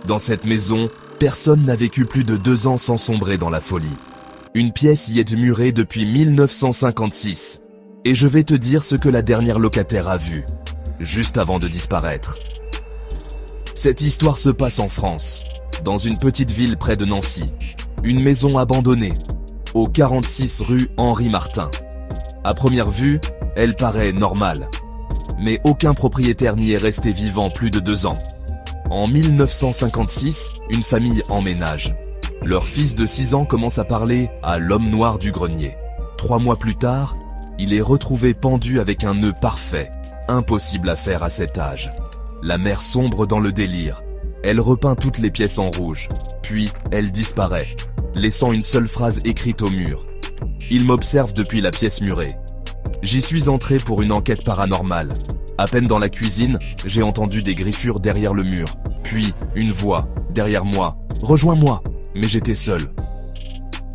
Dans cette maison, personne n'a vécu plus de 2 ans sans sombrer dans la folie. Une pièce y est murée depuis 1956. Et je vais te dire ce que la dernière locataire a vu, juste avant de disparaître. Cette histoire se passe en France, dans une petite ville près de Nancy. Une maison abandonnée, au 46 rue Henri Martin. À première vue, elle paraît normale. Mais aucun propriétaire n'y est resté vivant plus de 2 ans. En 1956, une famille emménage. Leur fils de 6 ans commence à parler à l'homme noir du grenier. 3 mois plus tard, il est retrouvé pendu avec un nœud parfait, impossible à faire à cet âge. La mère sombre dans le délire. Elle repeint toutes les pièces en rouge, puis elle disparaît, laissant une seule phrase écrite au mur. Il m'observe depuis la pièce murée. J'y suis entré pour une enquête paranormale. À peine dans la cuisine, j'ai entendu des griffures derrière le mur, puis une voix, derrière moi, « Rejoins-moi !» Mais j'étais seul.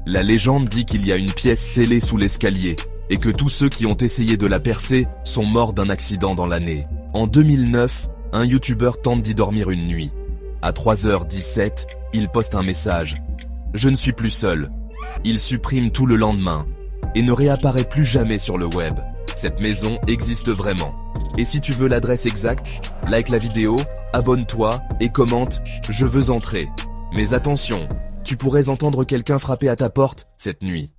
La légende dit qu'il y a une pièce scellée sous l'escalier, et que tous ceux qui ont essayé de la percer sont morts d'un accident dans l'année. En 2009, un youtubeur tente d'y dormir une nuit. À 3h17, il poste un message. « Je ne suis plus seul ». Il supprime tout le lendemain, et ne réapparaît plus jamais sur le web. Cette maison existe vraiment. Et si tu veux l'adresse exacte, like la vidéo, abonne-toi et commente « Je veux entrer ». Mais attention, tu pourrais entendre quelqu'un frapper à ta porte cette nuit.